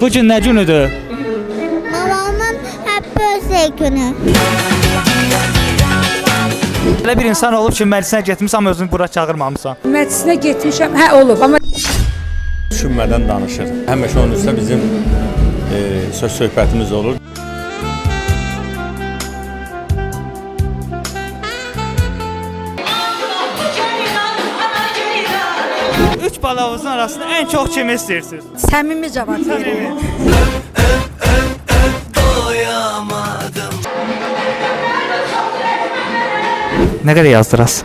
Bu gün nə günüdür? Babamın hep birthday günü. Elə bir insan olub ki, məclisinə getmişsən, amma özünü bura çağırmamısan. Məclisinə getmişəm, hə olub, amma düşünmədən danışır. Həmişə onun üstə bizim söz-söhbətimiz olur. Üç balavuzun arasında ən çox kimi istəyirsiniz? səmimi cavab verir. Nə qədər yazdıras?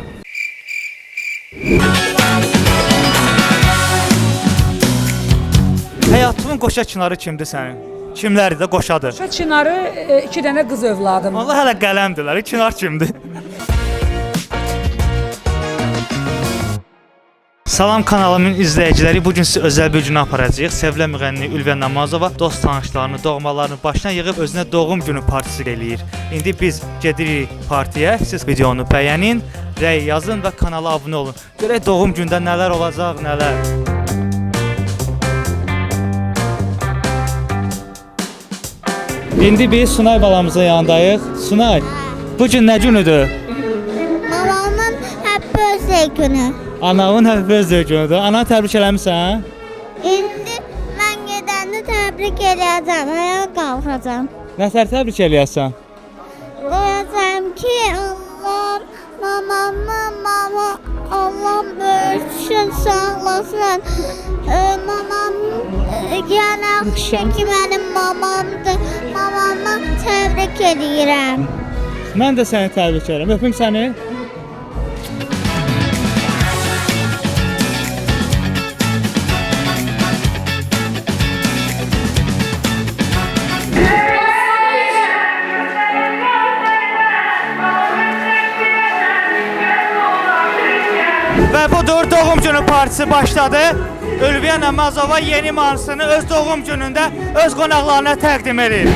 Həyatının qoşa çınarı kimdir sənin? Kimlərdir də qoşadır? Şu Çınarı 2 dənə qız övladım. Allah hələ qələmdirlər. Çınar kimdir? Salam kanalımın izləyiciləri, bugün sizi özəl bir günə aparacağıq. Sevilən müğənni Ülviyə Namazova dost tanışlarını, doğmalarını başına yığıb özünə doğum günü partisi eləyir. İndi biz gedirik partiyə. Siz videonu bəyənin, rəy yazın və kanala abunə olun. Görək doğum gündə nələr olacaq, nələr. İndi biz Sunay balamızın yanındayıq. Sunay, bu gün nə günüdür? Babamın hep birthday günü. Anamın birthday günüdür. Ananı təbrik eləmisən? İndi ben gedəndə təbrik edəcəm, ayağa qalxacam. Nətər təbrik eləyəsən? Deyəcəm ki, Allah böyütsün, sağlasın. Mamam yaxşı ki, mənim mamamdır. Mamamı təbrik edirəm. Mən də səni təbrik edirəm. Öpüm səni. Və budur, doğum günü partisi başladı. Ülviyə Namazova yeni mahnısını öz doğum günündə öz qonaqlarına təqdim edir.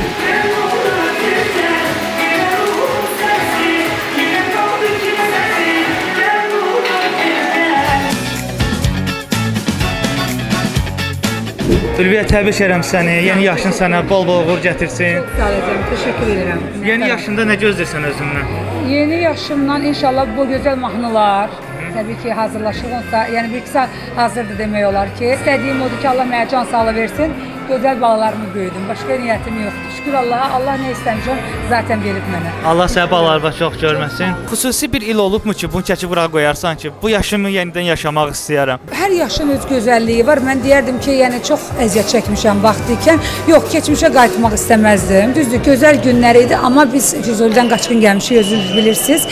Ülviyə, təbrik edirəm səni. Yeni yaşın sənə bol-bol uğur gətirsin. Sağ olun, təşəkkür edirəm. Yeni yaşında nə gözləyirsən özündən? Yeni yaşımdan inşallah bu gözəl mahnılar təbii ki hazırlaşırsa, yəni bir kısa hazırdır demək olar ki. İstədiyim odur ki, Allah mənə can sağlığı versin. Gözəl balalarımı böyüdüm. Başqa niyyətim yoxdur. Şükür Allaha, Allah nə istəmişəm zaten verib mənə. Allah səni balalarına çox görməsin. Xüsusi bir il olubmu ki, bunu çəkib bura qoyarsan ki, bu yaşımı yenidən yaşamaq istəyirəm. Hər yaşın öz gözəlliyi var. Mən deyərdim ki, yəni çox əziyyət çəkmişəm vaxtı ikən. Yox, keçmişə qayıtmaq istəməzdim. Düzdür, gözəl günlər idi, amma biz Füzulidən qaçqın gəlmişik, özünüz bilirsiniz.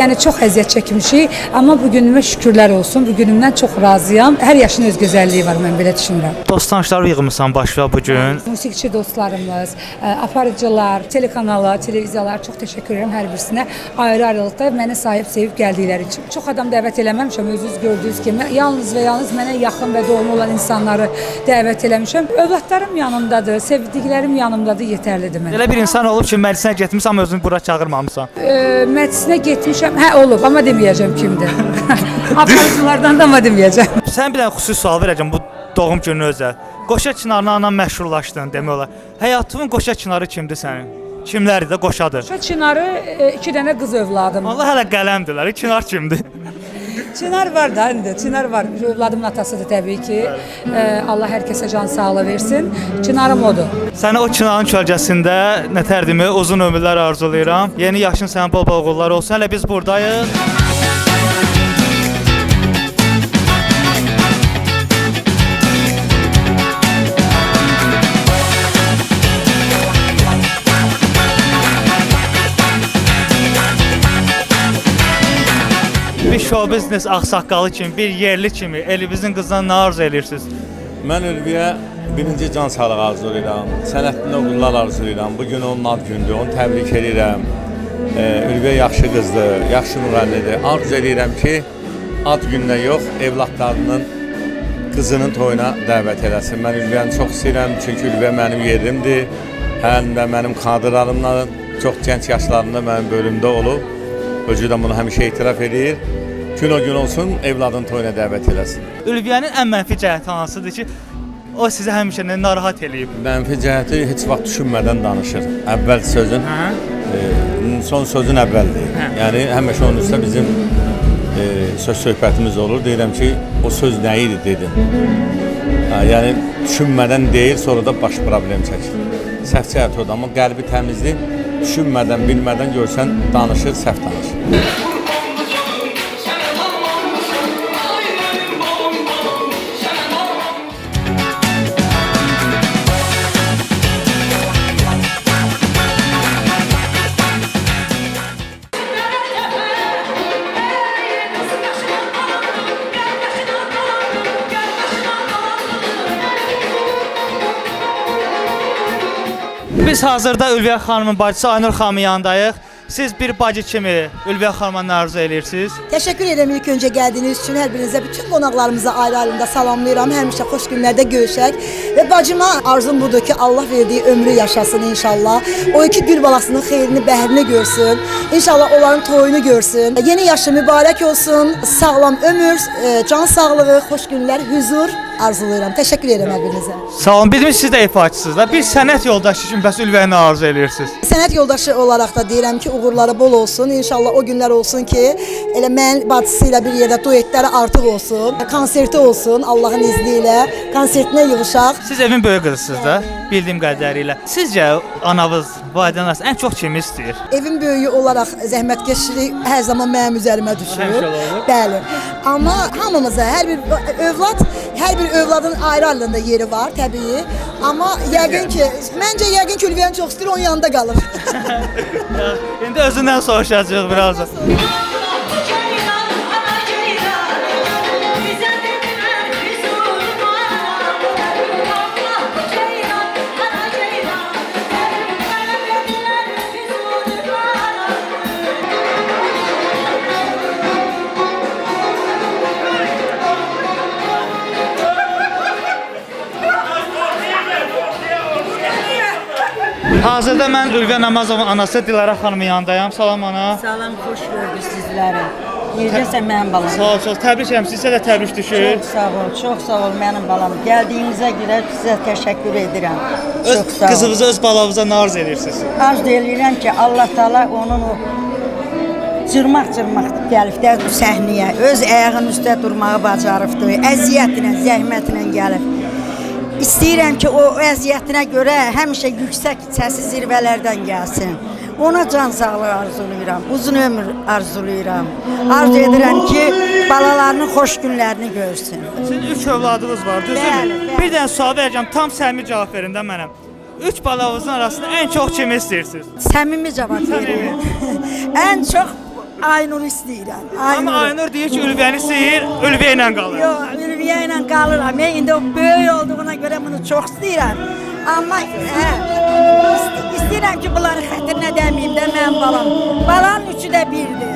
Yəni çox əziyyət çəkmişik, amma bu günümə şükürlər olsun. Bu günümdən çox razıyam. Hər yaşın öz gözəlliyi var, mən belə düşünürəm. Dost tanışları yığmısan başla bu gün. Musiqiçi dostlarımız, aparıcılar, telekanala, televiziyalar çox təşəkkür edirəm hər birisinə. Ayrı-ayrılıqda mənə sahib sevib gəldikləri üçün. Çox adam dəvət eləməmişəm, özünüz gördüyünüz kimi. Yalnız və yalnız mənə yaxın və doğma olan insanları dəvət eləmişəm. Övladlarım yanımdadır, sevdiklərim yanımdadır, yetərlidir mənə. Elə bir insan olub ki, məclisinə getmişsən, amma özünü bura çağırmamısan. Məclisinə getmişəm, hə olub, amma deməyəcəm kimdir. Aparıcılardan da amma deməyəcəm. Sən bir dənə xüsusi sual verəcəm bu doğum günü özəl. Qoşa Çınarla anan məşhurlaşdın demək olar. Həyatının qoşa Çınarı kimdir sənin? Kimlərdir də qoşadır? Şu Çınarı 2 dənə qız övladım. Allah hələ qələmdirlər. Çınar kimdir? Çınar var da indi. Çınar var. Övladımın atasıdır təbii ki. Allah hər kəsə can sağlığı versin. Çınarım odur. Sənə o Çınarın kölgəsində nətərdimi uzun ömürlər arzulayıram. Yeni yaşın sənin bol-bol uğurlar olsun. Hələ biz buradayıq. Bir show business ağsaqqalı kimi, bir yerli kimi elimizin qızına nə arzu edirsiniz? Mən Ülviyə birinci can sağlığı arzulayıram, sənətində uğurlar arzulayıram. Bugün onun ad gündür, onu təbrik edirəm. Ülviyə yaxşı qızdır, yaxşı müğənnidir. Arzu edirəm ki, ad gününə yox, evlatlarının qızının toyuna dəvət eləsin. Mən Ülviyəni çox istəyirəm, çünki Ülviyə mənim yerimdir. Həm də mənim kadrlarımla çox gənc yaşlarında mənim bölümdə olub. Özü də bunu həmişə etiraf edir. Gün o gün olsun, evladın toyuna dəvət eləsin. Ülviyənin ən mənfi cəhəti hansıdır ki, o sizi həmişə narahat eləyib? Mənfi cəhəti heç vaxt düşünmədən danışır. Əvvəl sözün, son sözün əvvəldir. Yəni həmişə onun üstə bizim söhbətimiz olur. Deyirəm ki, o söz nə idi dedim. Yəni düşünmədən deyir, sonra da baş problem çəkir. Səhv cəhət odur, amma qəlbi təmizdir. Düşünmədən, bilmədən görsən danışır, səhv danışır. Biz hazırda Ülviyə xanımın bacısı Aynur xanımın yanındayıq. Siz bir bacı kimi Ülviyə xanıma nə arzu edirsiniz? Teşekkür ederim ilk önce geldiğiniz için her birinize, bütün konaklarımıza ayrı ayrı salamlayıram. Həmişə xoş günlərdə görüşək. Ve bacıma arzum budur ki, Allah verdiği ömrü yaşasın inşallah. O iki gül balasının xeyrini, bəhrini görsün. İnşallah onların toyunu görsün. Yeni yaşı mübarek olsun. Sağlam ömür, can sağlığı, xoş günlər, huzur arzulayıram. Teşekkür ederim her birinize. Sağ olun. Bizim siz də ifaçısınız da. Bir sənət yoldaşı kimi bəs Ülviyə nə arzu edirsiniz? Sənət yoldaşı olarak da deyirəm ki, uğurları bol olsun. İnşallah o günler olsun ki, elə mən bacısıyla bir yerdə duetləri artıq olsun. Konserti olsun Allah'ın izniyle. Konsertinə yığışaq. Siz evin böyük qızısınız da, bildiyim qədərilə. Sizcə anavız, valideyniniz ən çox kimi istəyir? Evin böyüyü olaraq zəhmətkeşlik hər zaman mənim üzərimə düşür. Həmişə olur. Bəli. Amma hamımıza, hər bir övladın ayrı-ayrılığında yeri var təbii. Amma yəqin ki, məncə yəqin ki, Ülviyəni çox istəyir, onun yanında qalır. İndi özündən soruşacağıq birazdan. Hazırda mən Ülviyə Namazovun anası Dilara xanımın yanındayım. Salam ana. Salam, xoş gördük sizləri. Necəsən mənim balam? Sağ ol, çox təbrik edirəm. Sizə də təbrik düşür. Çox sağ ol mənim balam. Gəldiyinizə görə sizə təşəkkür edirəm. Öz Çox sağ ol. qızınıza, öz balanıza nə arzu edirsiniz? Arzu edirəm ki, Allah Taala onun o cırmaq gəlib də bu səhnəyə, öz ayağının üstə durmağı bacarıbdı, əziyyətinə, zəhmətinə gəlib. İstəyirəm ki, o əziyyətinə görə həmişə yüksək səsi zirvələrdən gəlsin. Ona can sağlığı arzulayıram, uzun ömür arzulayıram. Arzu edirəm ki, balalarının xoş günlərini görsün. Sizin 3 övladınız var, düzdürmü? Bəli. Bir dənə sual verəcəm, tam səmimi cavab verin də mənə. 3 balanızın arasında ən çox kimi istəyirsiniz? Səmimi cavab verir. Ən çox Aynur istəyirəm. Amma Aynur deyir ki, Ülviyəni istəyir, Ülviyə ilə qalır. Yox, Ülviyə ilə qalıram. İndi o böyük olduğuna görə bunu çox istəyirəm. Amma istəyirəm ki, bunları xətrinə dəməyim də mənim balam. Balanın üçü də birdir.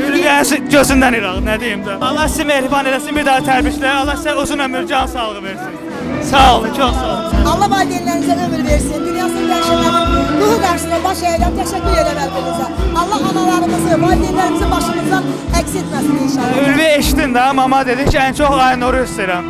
Ülviyəsi gözündən iraq, nə deyim də. Allah sizi mehriban eləsin, bir daha təbriklər. Allah sizə uzun ömür, can sağlığı versin. Sağ olun, çox sağ olun. Allah valideynlərinizə ömür versin. Dünyasını dəyişənlərin ruhu qarşısında baş əyirəm. Təşəkkür edirəm hər birinizə. Allah analarımızı, valideynlərimizi başımızdan əks etməsin inşallah. Ülviyə eşitdin də, mama dedi ki, ən çox Aynur'u istəyirəm.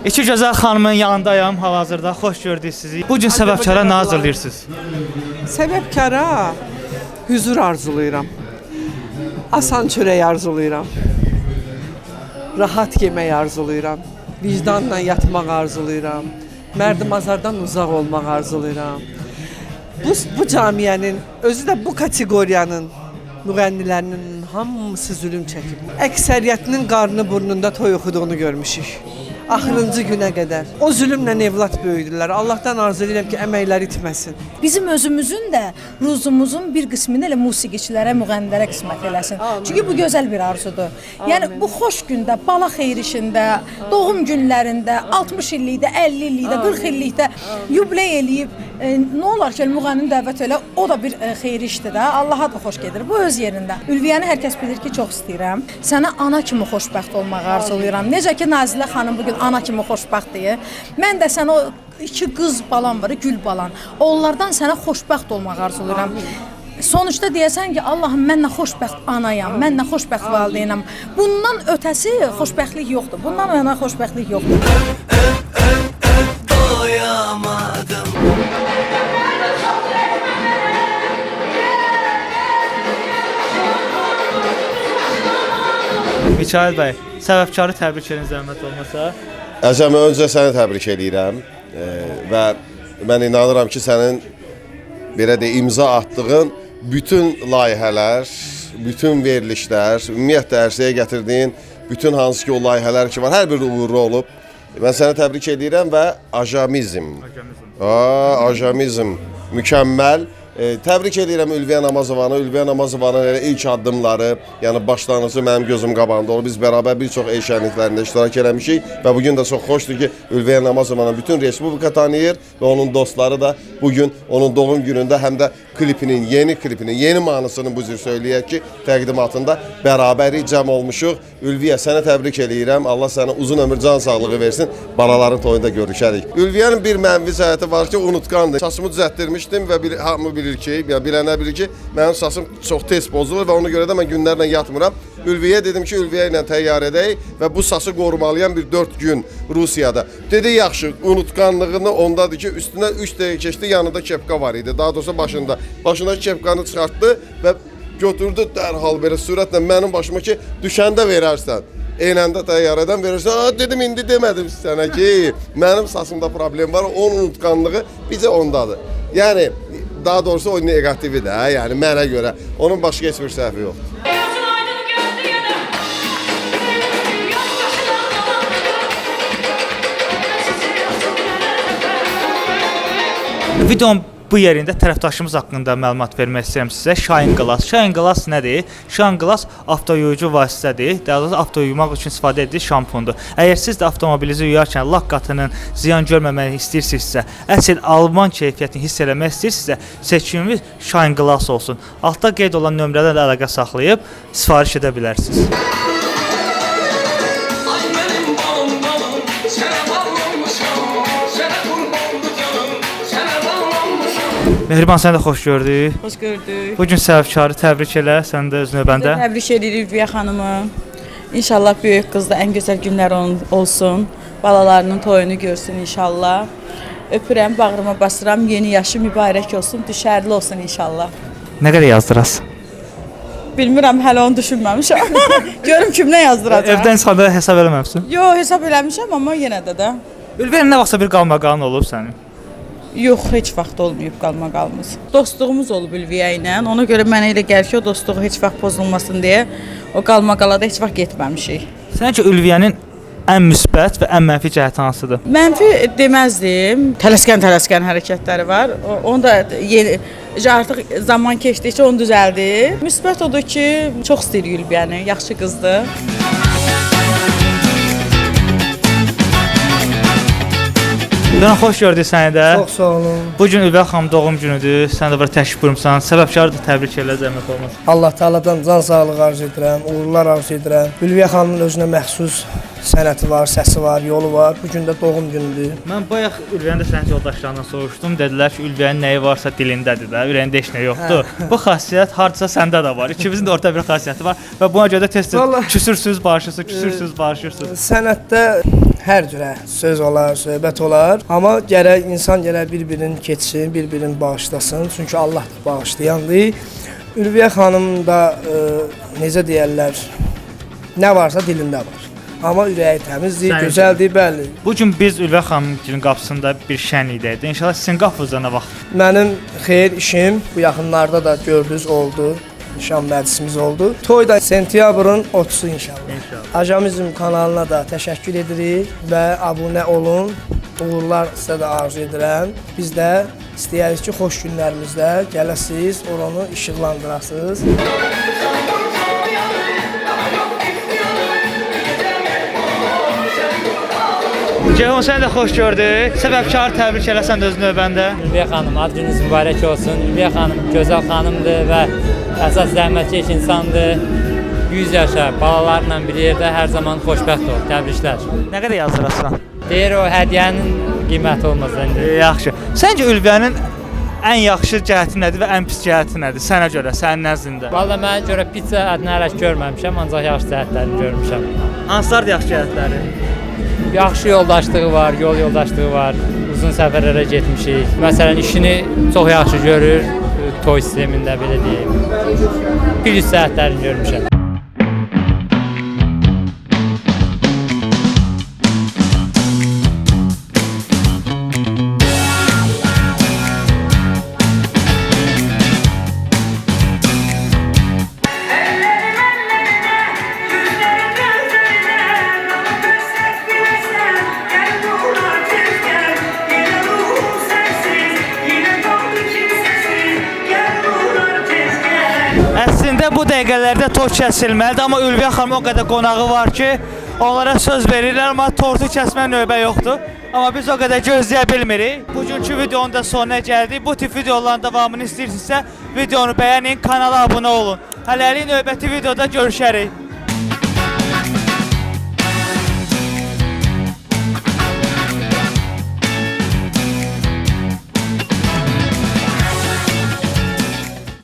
İki gözəl xanımın yanındayım hal-hazırda. Xoş gördük sizi. Bu gün səbəbkara nə hazırlayırsınız? Səbəbkara huzur arzulayıram. Asan çörək arzulayıram. Rahat yemək arzulayıram. Vicdanla yatmaq arzulayıram. Mərdimazardan uzaq olmaq arzulayıram. Bu camiyyənin, özü də bu kateqoriyanın müğənnilərinin hamısı zülüm çəkib. Əksəriyyətinin qarnı burnunda toy oxuduğunu görmüşük. Axırıncı günə qədər. O zülmlə evlad böyüdülər. Allahdan arzu edirəm ki, əməkləri itməsin. Bizim özümüzün də ruzumuzun bir qismini elə musiqiçilərə, müğənnilərə qismət eləsin. Çünki bu gözəl bir arzudur. Yəni bu xoş gündə, bala xeyrişində, doğum günlərində, 60 illikdə, 50 illikdə, 40 illikdə yubiley eləyib Nə olar ki, müğənnini dəvət elə, o da bir xeyri işdir də, Allaha da xoş gedir. Bu öz yerində. Ülviyəni hər kəs bilir ki, çox istəyirəm. Sənə ana kimi xoşbəxt olmağı arzulayıram. Necə ki Nazilə xanım bugün ana kimi xoşbəxtdir. Mən də sənə o 2 qız balan var, gül balan. Onlardan sənə xoşbəxt olmağı arzulayıram. Sonuçta deyəsən ki, Allahım mən nə xoşbəxt anayam, mən nə xoşbəxt valideynəm. Bundan ötəsi xoşbəxtlik yoxdur. Bundan mənə xoşbəxtlik yoxdur. Doyamadım. Mikail bəy, səbəbkarı təbrik edin zəhmət olmasa. Əzəmə öncə səni təbrik edirəm və mən inanıram ki, sənin belə də imza atdığın bütün layihələr, bütün verilişlər, ümumiyyətlə ərsəyə gətirdiyin bütün hansı ki o layihələr ki var, hər biri uğurlu olub. Mən səni təbrik edirəm və ajamizm. Ajamizm mükəmməl. Təbrik edirəm Ülviyə Namazovanı. Ülviyə Namazovanın elə ilk addımları, yəni başlanğıcı mənim gözüm qabağında olub. Biz bərabər bir çox şənliklərində iştirak eləmişik və bugün də çox xoşdur ki, Ülviyə Namazovanın bütün respublika tanıyır və onun dostları da bugün onun doğum günündə həm də yeni mahnısını bu cür söyləyək ki, təqdimatında bərabəri cəm olmuşuq. Ülviyə, sənə təbrik eləyirəm. Allah sənə uzun ömür, can sağlığı versin. Balaların toyunda görüşərik. Ülviyənin bir mənfi cəhəti var ki, unutqandır. Saçımı düzəltdirmişdim və hamı bilir ki, bilənlər bilir ki, mənim saçım çox tez pozulur və ona görə də mən günlərlə yatmıram. Ülviyə dedim ki, Ülviyə ilə təyyarədəyik və bu saçı qorumalıyam bir 4 gün Rusiyada. Dedi, yaxşı, unutqanlığını ondadır ki, üstünə 3 dəqiqə keçdi, yanında kepka var idi. Daha doğrusu başında. Başındakı kepkanı çıxartdı və götürdü dərhal belə sürətlə mənim başıma ki, düşəndə verərsən. Eynəndə təyyarədən verirsən. Dedim, indi demədim sənə ki, mənim saçımda problem var, onun unutqanlığı bizə ondadır. Yəni, daha doğrusu o negatividir, yəni mənə görə. Onun başqa heç bir səhvi yoxdur. Videonun bu yerində tərəfdaşımız haqqında məlumat vermək istəyirəm sizə. Şahin Glass. Şahin Glass nədir? Şahin Glass avtoyuyucu vasitədir. Daha doğrusu avtoyuyumaq üçün istifadə etdiyi şampundur. Əgər siz də avtomobilinizi yuyarkən lak qatının ziyan görməməni istəyirsinizsə, əsl Alman keyfiyyətini hiss eləmək istəyirsinizsə, seçiminiz Şahin Glass olsun. Altda qeyd olan nömrələrlə əlaqə saxlayıb sifariş edə bilərsiniz. Mehriban, səni də xoş gördük. Xoş gördük. Bugün səbəbkarı təbrik elə, sən də öz növbəndə. Təbrik edirik Ülviyə xanımı. İnşallah böyük qızda ən gözəl günlər olsun. Balalarının toyunu görsün inşallah. Öpürəm, bağrıma basıram. Yeni yaşı mübarək olsun, düşərli olsun inşallah. Nə qədər yazdırasın? Bilmirəm, hələ onu düşünməmişəm. Görüm kimlə yazdıracaq. Evdən çıxanda hesab eləməmsən? Yox, hesab eləmişəm, amma yenə də. Ülviyə nə vaxtsa bir qalmaqalın olub sənin? Yox, heç vaxt olmayıb qalmaqalımız. Dostluğumuz olub Ülviyə ilə. Ona görə mənə elə gəlir ki, o dostluğu heç vaxt pozulmasın deyə o qalmaqalada heç vaxt getməmişik. Səncə Ülviyənin ən müsbət və ən mənfi cəhəti hansıdır? Mənfi deməzdim. Tələskən hərəkətləri var. Onu da artıq zaman keçdikcə onu düzəldi. Müsbət odur ki, çox istəyir Ülviyəni, yaxşı qızdır. Ülviyə, xoş gördük səni də. Çox sağ olun. Bugün Ülviyə xanım doğum günüdür. Sən də bura təşrif buyurmusan. Səbəbkarı da təbrik elə, zəhmət olmaz. Allah Taala'dan can sağlığı arzu edirəm, uğurlar arzu edirəm. Ülviyə xanımın özünə məxsus sənəti var, səsi var, yolu var. Bu gün də doğum günüdür. Mən bayaq Ülviyənin də sənin yoldaşlarından soruşdum. Dedilər ki, Ülviyənin nəyi varsa dilindədir də, ürəyində heç nə yoxdur. Bu xassiyyət hardasa səndə də var. İkimizin də ortaq bir xassiyyəti var və buna görə də tez-tez küsürsüz barışırsınız. Sənətdə hər cürə söz olar, söhbət olar. Amma insan gərək bir-birini keçsin, bir-birini bağışlasın. Çünki Allah da bağışlayandır. Ülviyə xanım da necə deyərlər, nə varsa dilində var. Amma ürəyi təmizdir, gözəldir, bəli. Bugün biz Ülviyə xanımın qapısında bir şənlikdəydik. İnşallah sizin qapınızda nə vaxt? Mənim xeyir işim bu yaxınlarda da gördünüz oldu. Nişan məclisimiz oldu. Toy da sentyabrın 30-u inşallah. Ajamizm kanalına da təşəkkür edirik və abunə olun. Uğurlar sizə də arzu edirəm. Biz də istəyirik ki, xoş günlərimizdə gələsiniz, oranı işıqlandırasınız. Ceyhun, səni də xoş gördük. Səbəbkarı təbrik eləsən də öz növbəndə. Ülviyə xanım, ad gününüz mübarək olsun. Ülviyə xanım gözəl xanımdır və əsas zəhmətkeş insandır. 100 yaşa, balalarla bir yerdə hər zaman xoşbəxt ol. Təbriklər. Nə qədər yazdırırsan? Deyir o hədiyyənin qiyməti olmaz indi. Yaxşı. Səncə Ülviyənin ən yaxşı cəhəti nədir və ən pis cəhəti nədir? Sənə görə, sənin nəzdində. Valla mənə görə pizza adını hələ görməmişəm, ancaq yaxşı cəhətlərini görmüşəm. Hansılar yaxşı cəhətləri? Yaxşı yoldaşlığı var, yol yoldaşlığı var. Uzun səfərlərə getmişik. Məsələn, işini çox yaxşı görür, toy sistemində belə deyim. Plus cəhətlərini görmüşəm. Əslində bu dəqiqələrdə tort kəsilməlidir, amma Ülviyə xanım o qədər qonağı var ki, onlara söz verirlər, amma tortu kəsmə növbə yoxdur. Amma biz o qədər gözləyə bilmirik. Bugünkü videonun da sonuna gəldik. Bu tip videoların davamını istəyirsinizsə, videonu bəyənin, kanala abunə olun. Hələlik növbəti videoda görüşərik.